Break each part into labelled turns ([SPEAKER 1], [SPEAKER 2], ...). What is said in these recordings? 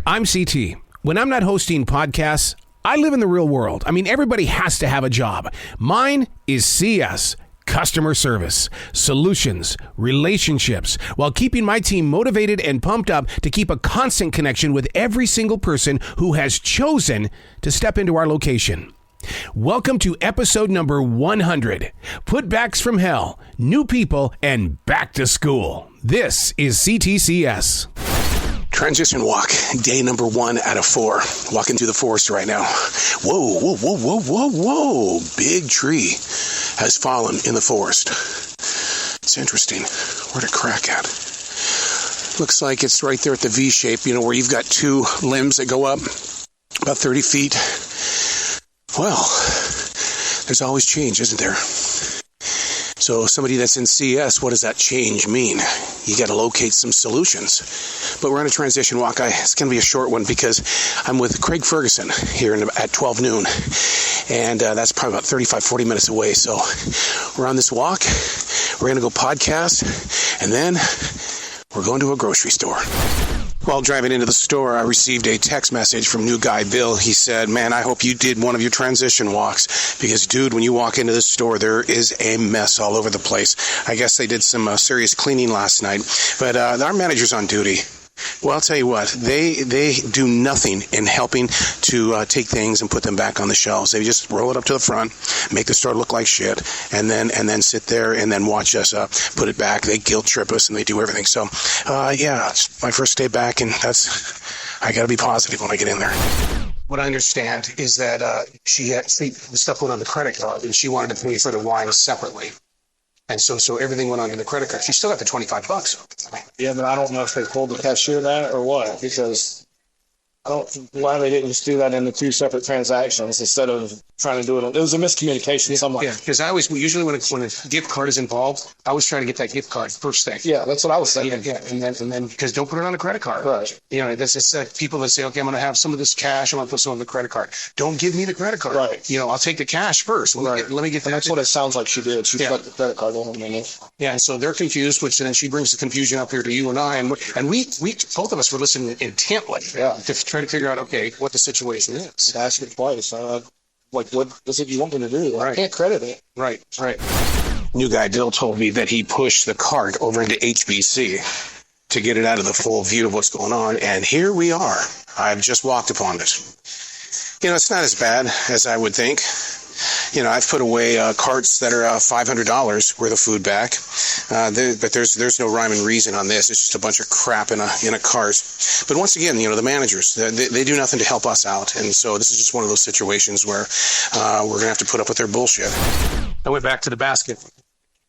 [SPEAKER 1] I'm CT. When I'm not hosting podcasts, I live in the real world. I mean, everybody has to have a job. Mine is CS, customer service, solutions, relationships, while keeping my team motivated and pumped up to keep a constant connection with every single person who has chosen to step into our location. Welcome to episode number 100. Putbacks from hell, new people, and back to school. This is C.T.C.S.
[SPEAKER 2] Transition walk, day number 1 out of 4. Walking through the forest right now. Whoa, whoa, whoa, whoa, whoa, whoa. Big tree has fallen in the forest. It's interesting. Where'd it crack at? Looks like it's right there at the V shape, where you've got two limbs that go up about 30 feet. Well, there's always change, isn't there? So somebody that's in CS, what does that change mean? You got to locate some solutions. But we're on a transition walk. It's going to be a short one because I'm with Craig Ferguson here at 12 noon. And that's probably about 35, 40 minutes away. So we're on this walk. We're going to go podcast. And then we're going to a grocery store. While driving into the store, I received a text message from new guy Bill. He said, man, I hope you did one of your transition walks because, dude, when you walk into the store, there is a mess all over the place. I guess they did some serious cleaning last night, but our manager's on duty. Well, I'll tell you what, they do nothing in helping to take things and put them back on the shelves. They just roll it up to the front, make the store look like shit, and then sit there and then watch us put it back. They guilt trip us and they do everything. So, it's my first day back, and I got to be positive when I get in there. What I understand is that the stuff went on the credit card, and she wanted to pay for the wine separately. And so everything went onto the credit card. She still got the $25.
[SPEAKER 3] Yeah, but I don't know if they told the cashier that or what, because I don't know why they didn't just do that in the two separate transactions instead of trying to do it. It was a miscommunication.
[SPEAKER 2] Yeah, because usually when a gift card is involved, I always try to get that gift card first thing.
[SPEAKER 3] Yeah, that's what I was saying.
[SPEAKER 2] Yeah, and then because don't put it on a credit card.
[SPEAKER 3] Right.
[SPEAKER 2] It's people that say, okay, I'm going to have some of this cash. I'm going to put some on the credit card. Don't give me the credit card.
[SPEAKER 3] Right.
[SPEAKER 2] I'll take the cash first. Let me get that.
[SPEAKER 3] And that's what it sounds like she did. She put the credit card on them.
[SPEAKER 2] Yeah, and so they're confused, which then she brings the confusion up here to you and I, and we both of us were listening intently.
[SPEAKER 3] Yeah.
[SPEAKER 2] To try to figure out, okay, what the situation is.
[SPEAKER 3] Ask it twice. What is it you want me to do?
[SPEAKER 2] Right.
[SPEAKER 3] I can't credit it.
[SPEAKER 2] Right. New guy Dill told me that he pushed the cart over into HBC to get it out of the full view of what's going on, and here we are. I've just walked upon it. It's not as bad as I would think. I've put away carts that are $500 worth of food back, but there's no rhyme and reason on this. It's just a bunch of crap in a cart. But once again, the managers, they do nothing to help us out, and so this is just one of those situations where we're gonna have to put up with their bullshit. I went back to the basket.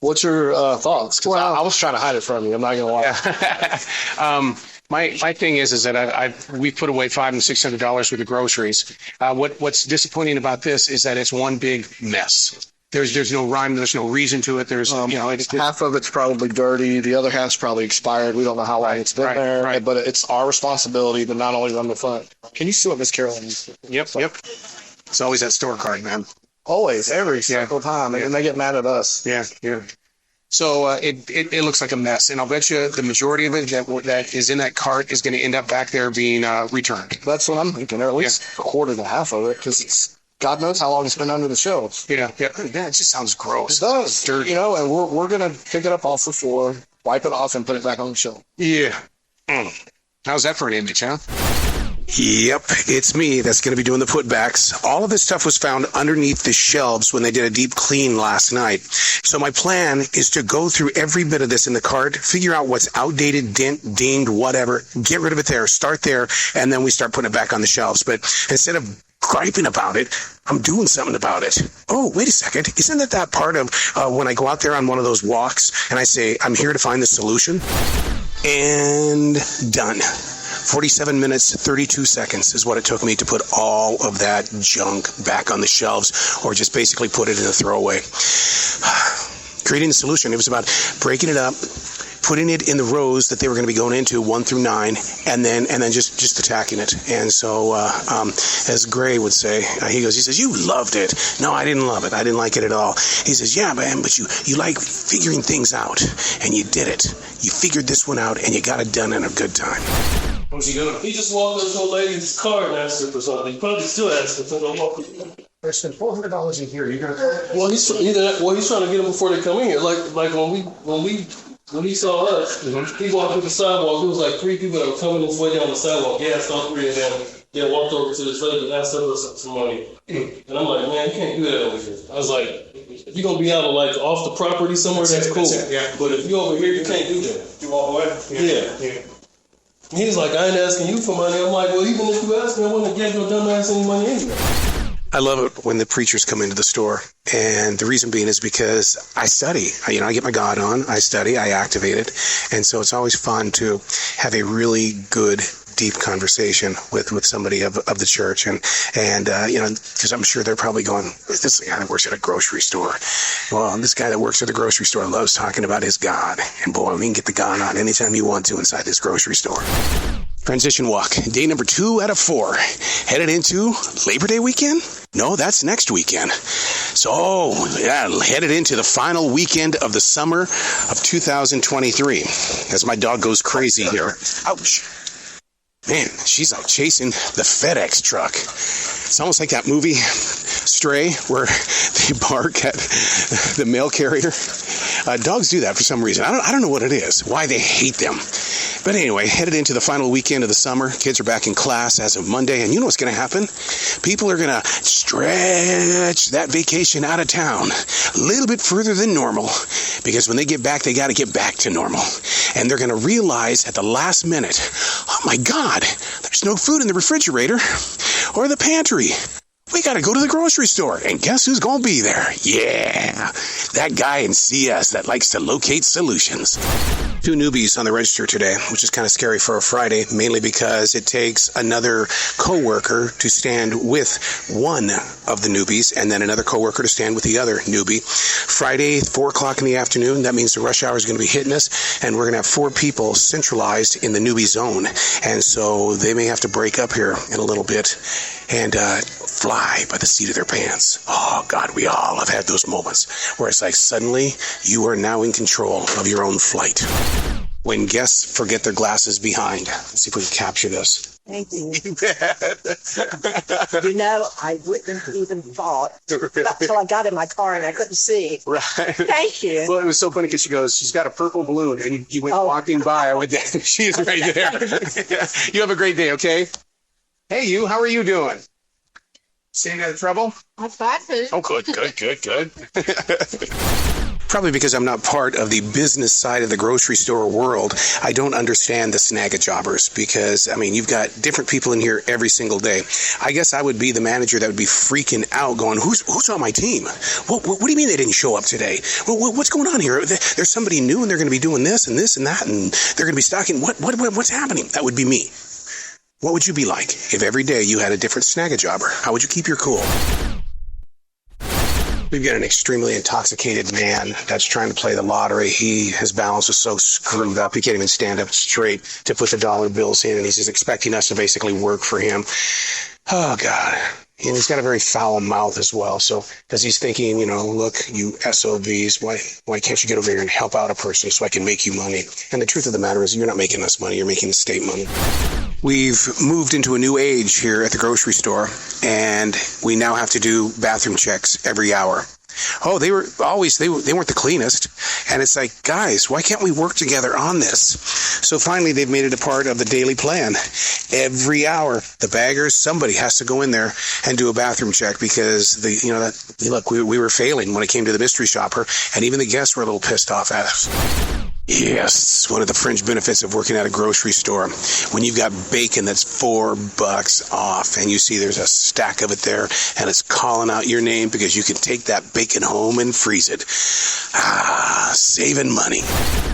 [SPEAKER 3] What's your thoughts? Because I was trying to hide it from you. I'm not gonna lie.
[SPEAKER 2] Yeah. My thing is that we've put away $500 and $600 worth of groceries. What's disappointing about this is that it's one big mess. There's no rhyme. There's no reason to it. There's
[SPEAKER 3] half of it's probably dirty. The other half's probably expired. We don't know how long it's been there.
[SPEAKER 2] Right.
[SPEAKER 3] But it's our responsibility to not only run the front. Can you see what Miss Carolyn is?
[SPEAKER 2] Yep. It's always that store card, man.
[SPEAKER 3] Always, every single time, and they get mad at us.
[SPEAKER 2] Yeah. So it looks like a mess, and I'll bet you the majority of it that is in that cart is going to end up back there being returned.
[SPEAKER 3] That's what I'm thinking, or at least a quarter to half of it, because God knows how long it's been under the shelves.
[SPEAKER 2] Yeah. It just sounds gross.
[SPEAKER 3] It does,
[SPEAKER 2] dirty.
[SPEAKER 3] And we're going to pick it up off the floor, wipe it off, and put it back on the shelf.
[SPEAKER 2] Yeah. How's that for an image, huh?
[SPEAKER 1] Yep, it's me that's going to be doing the putbacks. All of this stuff was found underneath the shelves when they did a deep clean last night. So my plan is to go through every bit of this in the cart, figure out what's outdated, dinged, whatever, get rid of it there, start there, and then we start putting it back on the shelves. But instead of griping about it, I'm doing something about it. Oh, wait a second. Isn't that part of when I go out there on one of those walks and I say, I'm here to find the solution? And done. 47 minutes, 32 seconds is what it took me to put all of that junk back on the shelves, or just basically put it in a throwaway. Creating the solution, it was about breaking it up, putting it in the rows that they were going to be going into 1 through 9, and then just attacking it. And so, as Gray would say, he says, you loved it. No, I didn't love it. I didn't like it at all. He says, yeah, man, but you like figuring things out, and you did it. You figured this one out, and you got it done in a good time. What was he doing?
[SPEAKER 4] He just walked up to a lady's car and asked her for something. He probably still asked her for something.
[SPEAKER 1] I spent $400 in here. You're gonna.
[SPEAKER 4] Well, he's trying to get them before they come in here. Like when he saw us, he walked up the sidewalk. There was like 3 people that were coming this way down the sidewalk. He asked all 3 of them. Yeah, walked over to this lady and asked her for some money. And I'm like, man, you can't do that over here. I was like, if you're gonna be out of off the property somewhere, that's cool.
[SPEAKER 1] Yeah.
[SPEAKER 4] But if you over here, you can't do that.
[SPEAKER 1] You walk away.
[SPEAKER 4] Yeah. He's like, I ain't asking you for money. I'm like, well, even if you asked me, I wouldn't have gave your dumb ass any money anyway.
[SPEAKER 2] I love it when the preachers come into the store. And the reason being is because I study. I get my God on. I study. I activate it. And so it's always fun to have a really good, deep conversation with somebody of the church. And because I'm sure they're probably going, this is the guy that works at a grocery store. Well, this guy that works at the grocery store loves talking about his God. And boy, we can get the God on anytime you want to inside this grocery store. Transition walk, day number 2 out of 4. Headed into Labor Day weekend? No, that's next weekend. So, yeah, headed into the final weekend of the summer of 2023. As my dog goes crazy here. Ouch. Man, she's like chasing the FedEx truck. It's almost like that movie, Stray, where they bark at the mail carrier. Dogs do that for some reason. I don't know what it is, why they hate them. But anyway, headed into the final weekend of the summer. Kids are back in class as of Monday, and you know what's going to happen? People are going to stretch that vacation out of town a little bit further than normal, because when they get back, they got to get back to normal. And they're going to realize at the last minute, oh my God, there's no food in the refrigerator or the pantry. We got to go to the grocery store. And guess who's going to be there? Yeah, that guy in CS that likes to locate solutions. 2 newbies on the register today, which is kind of scary for a Friday, mainly because it takes another coworker to stand with one of the newbies and then another coworker to stand with the other newbie. Friday, 4 o'clock in the afternoon, that means the rush hour is going to be hitting us, and we're going to have 4 people centralized in the newbie zone. And so they may have to break up here in a little bit and fly by the seat of their pants. Oh, God, we all have had those moments where it's like suddenly you are now in control of your own flight. When guests forget their glasses behind. Let's see if we can capture this.
[SPEAKER 5] Thank you.
[SPEAKER 1] You bet.
[SPEAKER 5] I wouldn't even thought until I got in my car and I couldn't see.
[SPEAKER 1] Right.
[SPEAKER 5] Thank you.
[SPEAKER 1] Well, it was so funny because she goes, she's got a purple balloon, and you went walking by. I went, she's right there. You have a great day, okay? Hey, you, how are you doing? Staying out of trouble?
[SPEAKER 5] I'm fine.
[SPEAKER 1] Oh, good. Probably because I'm not part of the business side of the grocery store world, I don't understand the snag-a-jobbers because, you've got different people in here every single day. I guess I would be the manager that would be freaking out going, who's on my team? What do you mean they didn't show up today? What's going on here? There's somebody new and they're going to be doing this and this and that and they're going to be stocking. What's happening? That would be me. What would you be like if every day you had a different snag-a-jobber? How would you keep your cool? We've got an extremely intoxicated man that's trying to play the lottery. His balance is so screwed up, he can't even stand up straight to put the dollar bills in, and he's just expecting us to basically work for him. Oh, God. And he's got a very foul mouth as well. So, because he's thinking, look, you SOBs, why can't you get over here and help out a person so I can make you money? And the truth of the matter is you're not making us money, you're making the state money. We've moved into a new age here at the grocery store, and we now have to do bathroom checks every hour. Oh, they weren't the cleanest. And it's like, guys, why can't we work together on this? So finally, they've made it a part of the daily plan. Every hour, the baggers, somebody has to go in there and do a bathroom check because we were failing when it came to the mystery shopper, and even the guests were a little pissed off at us. Yes, one of the fringe benefits of working at a grocery store. When you've got bacon that's $4 off and you see there's a stack of it there and it's calling out your name because you can take that bacon home and freeze it. Saving money.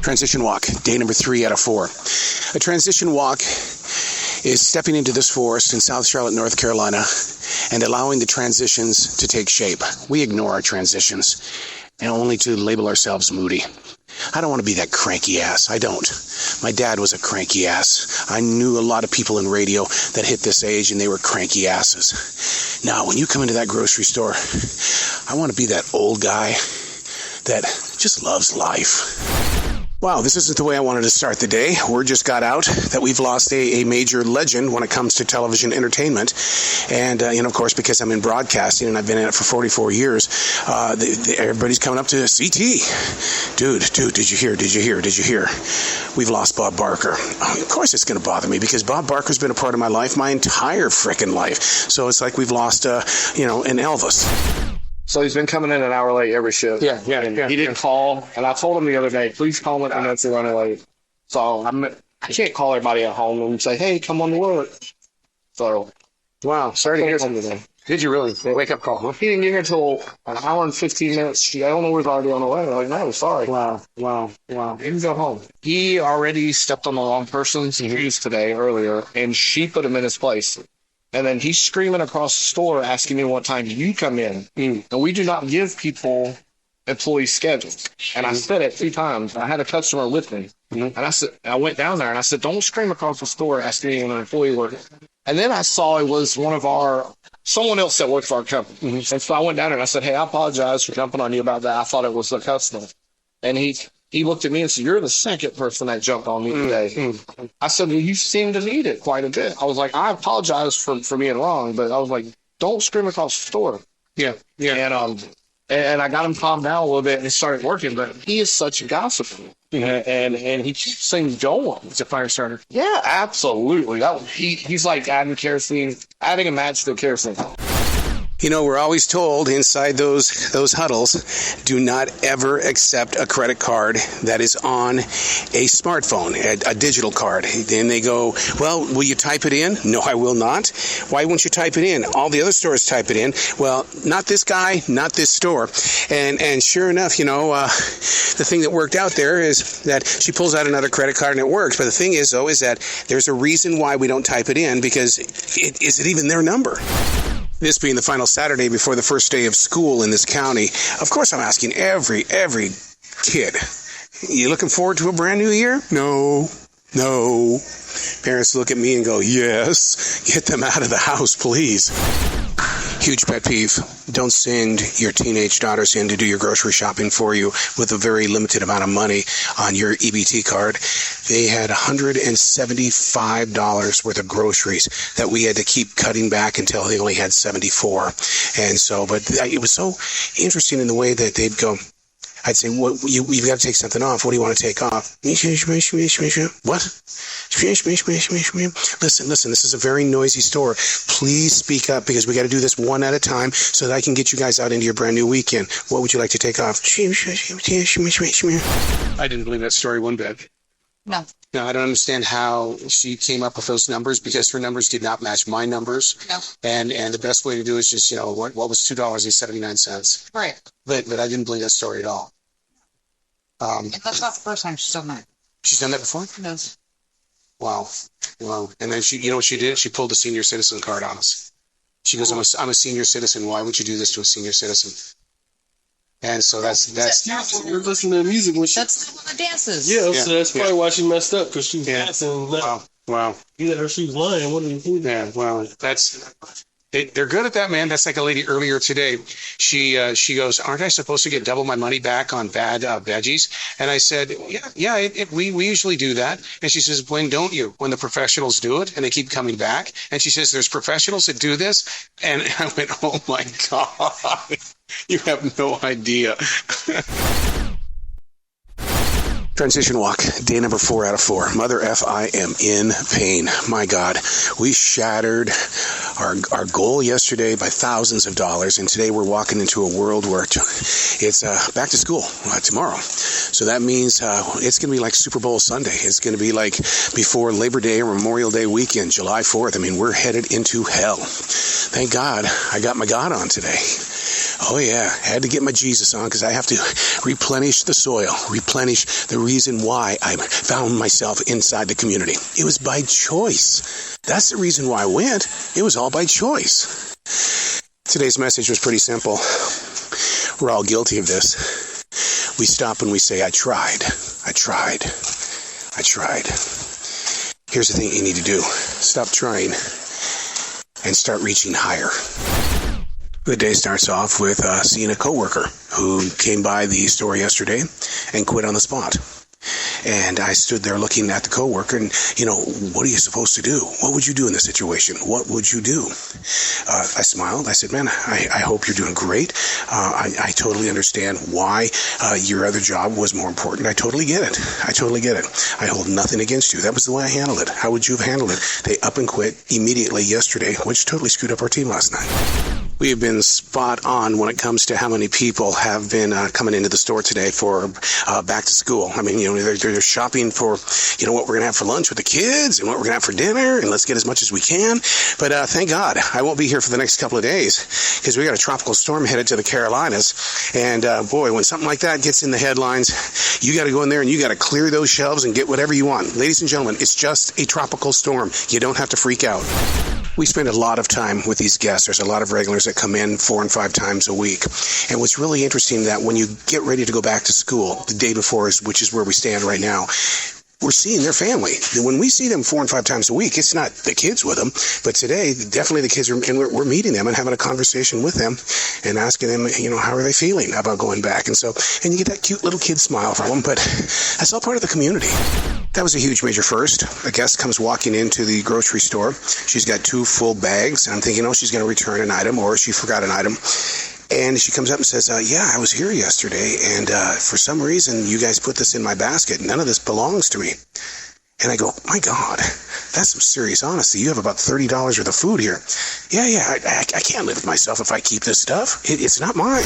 [SPEAKER 1] Transition walk, day number 3 out of 4. A transition walk is stepping into this forest in South Charlotte, North Carolina, and allowing the transitions to take shape. We ignore our transitions, and only to label ourselves moody. I don't want to be that cranky ass. I don't. My dad was a cranky ass. I knew a lot of people in radio that hit this age and they were cranky asses. Now, when you come into that grocery store, I want to be that old guy that just loves life. Wow, this isn't the way I wanted to start the day. Word just got out that we've lost a major legend when it comes to television entertainment. And, of course, because I'm in broadcasting and I've been in it for 44 years, everybody's coming up to CT. Dude, did you hear? We've lost Bob Barker. Of course it's going to bother me because Bob Barker's been a part of my life my entire frickin' life. So it's like we've lost, an Elvis.
[SPEAKER 3] So he's been coming in an hour late every shift.
[SPEAKER 1] Yeah.
[SPEAKER 3] He didn't call, and I told him the other day, please call me and you're running late. So I can't call everybody at home and say, hey, come on to work. So,
[SPEAKER 1] Wow, sorry to hear
[SPEAKER 3] something today.
[SPEAKER 1] Did you really? Wake up call, huh?
[SPEAKER 3] He didn't get here until an hour and 15 minutes. I don't know where's already on the way. I'm like, no, sorry.
[SPEAKER 1] Wow.
[SPEAKER 3] He can go home. He already stepped on the wrong person's shoes today earlier, and she put him in his place. And then he's screaming across the store asking me what time you come in. And we do not give people employee schedules. And I said it 2 times. I had a customer with me. And I went down there and I said, don't scream across the store asking me when an employee works. And then I saw it was someone else that worked for our company. And so I went down there and I said, hey, I apologize for jumping on you about that. I thought it was the customer. And he looked at me and said, you're the second person that jumped on me today. I said, well, you seem to need it quite a bit. I was like, I apologize for being wrong, but I was like, don't scream across the store.
[SPEAKER 1] Yeah.
[SPEAKER 3] And I got him calmed down a little bit and it started working, but he is such a gossiper. And he keeps saying Joel.
[SPEAKER 1] It's a fire starter.
[SPEAKER 3] Yeah, absolutely. He's like adding a match to kerosene.
[SPEAKER 1] We're always told inside those huddles, do not ever accept a credit card that is on a smartphone, a digital card. Then they go, well, will you type it in? No, I will not. Why won't you type it in? All the other stores type it in. Well, not this guy, not this store. And sure enough, the thing that worked out there is that she pulls out another credit card and it works. But the thing is, though, is that there's a reason why we don't type it in because is it even their number? This being the final Saturday before the first day of school in this county, of course I'm asking every kid, you looking forward to a brand new year? No. Parents look at me and go, yes, get them out of the house, please. Huge pet peeve. Don't send your teenage daughters in to do your grocery shopping for you with a very limited amount of money on your EBT card. They had $175 worth of groceries that we had to keep cutting back until they only had 74. And so, but it was so interesting in the way that they'd go, I'd say, well, you've got to take something off. What do you want to take off? What? Listen, this is a very noisy store. Please speak up because we got to do this one at a time so that I can get you guys out into your brand new weekend. What would you like to take off? I didn't believe that story one bit.
[SPEAKER 6] No,
[SPEAKER 1] I don't understand how she came up with those numbers because her numbers did not match my numbers.
[SPEAKER 6] No.
[SPEAKER 1] And the best way to do is just, what was $2.79.
[SPEAKER 6] Right.
[SPEAKER 1] But I didn't believe that story at all.
[SPEAKER 6] And that's not the first time she's done that.
[SPEAKER 1] She's done that before?
[SPEAKER 6] No.
[SPEAKER 1] Wow. And then she, what she did? She pulled the senior citizen card on us. She goes, I'm a senior citizen. Why would you do this to a senior citizen? And so that's
[SPEAKER 4] you're listening to music when
[SPEAKER 6] that's still one of the dances.
[SPEAKER 4] Yeah, so that's probably why she messed up because she was dancing.
[SPEAKER 1] Wow.
[SPEAKER 4] Either she was lying. What do you think?
[SPEAKER 1] Yeah. Well, they're good at that, man. That's like a lady earlier today. She goes, aren't I supposed to get double my money back on bad veggies? And I said, yeah, we usually do that. And she says, when don't you? When the professionals do it and they keep coming back. And she says, there's professionals that do this. And I went, oh my God, you have no idea. Transition walk, day number 4 out of 4. Mother F, I am in pain. My God, we shattered our goal yesterday by thousands of dollars, and today we're walking into a world where it's back to school tomorrow. So that means it's going to be like Super Bowl Sunday. It's going to be like before Labor Day or Memorial Day weekend, July 4th. I mean, we're headed into hell. Thank God I got my God on today. Oh, yeah. I had to get my Jesus on because I have to replenish the soil, replenish the reason why I found myself inside the community. It was by choice. That's the reason why I went. It was all by choice. Today's message was pretty simple. We're all guilty of this. We stop and we say, I tried. Here's the thing you need to do. Stop trying and start reaching higher. The day starts off with seeing a coworker who came by the store yesterday and quit on the spot. And I stood there looking at the coworker and, what are you supposed to do? What would you do in this situation? What would you do? I smiled. I said, man, I hope you're doing great. I totally understand why your other job was more important. I totally get it. I hold nothing against you. That was the way I handled it. How would you have handled it? They up and quit immediately yesterday, which totally screwed up our team last night. We have been spot on when it comes to how many people have been coming into the store today for back to school. I mean, they're shopping for, what we're going to have for lunch with the kids and what we're going to have for dinner, and let's get as much as we can. But thank God I won't be here for the next couple of days because we got a tropical storm headed to the Carolinas. And boy, when something like that gets in the headlines, you got to go in there and you got to clear those shelves and get whatever you want. Ladies and gentlemen, it's just a tropical storm. You don't have to freak out. We spend a lot of time with these guests. There's a lot of regulars that come in 4 and 5 times a week. And what's really interesting that when you get ready to go back to school, the day before, which is where we stand right now, we're seeing their family. When we see them 4 and 5 times a week, it's not the kids with them, but today, definitely the kids are, and we're meeting them and having a conversation with them and asking them, how are they feeling about going back? And you get that cute little kid smile from them, but that's all part of the community. That was a huge major first. A guest comes walking into the grocery store. She's got 2 full bags. I'm thinking, she's going to return an item or she forgot an item. And she comes up and says, I was here yesterday, and for some reason, you guys put this in my basket. None of this belongs to me. And I go, my God, that's some serious honesty. You have about $30 worth of food here. Yeah, I can't live with myself if I keep this stuff. It's not mine.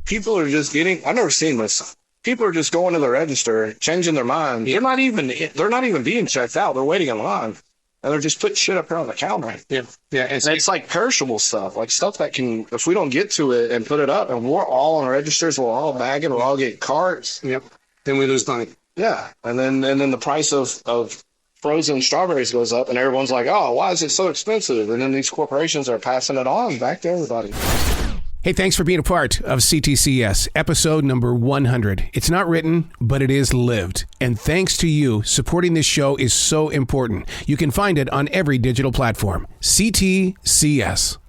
[SPEAKER 3] People are just I've never seen this. People are just going to the register, changing their mind. They're not even being checked out. They're waiting in line. And they're just putting shit up here on the counter. Yeah. And it's like perishable stuff, like stuff that can, if we don't get to it and put it up, and we're all on registers, we're all bagging, we'll all get carts.
[SPEAKER 2] Yep. Then we lose money.
[SPEAKER 3] Yeah. And then the price of frozen strawberries goes up, and everyone's like, oh, why is it so expensive? And then these corporations are passing it on back to everybody.
[SPEAKER 7] Hey, thanks for being a part of C.T.C.S. episode number 100. It's not written, but it is lived. And thanks to you, supporting this show is so important. You can find it on every digital platform. C.T.C.S.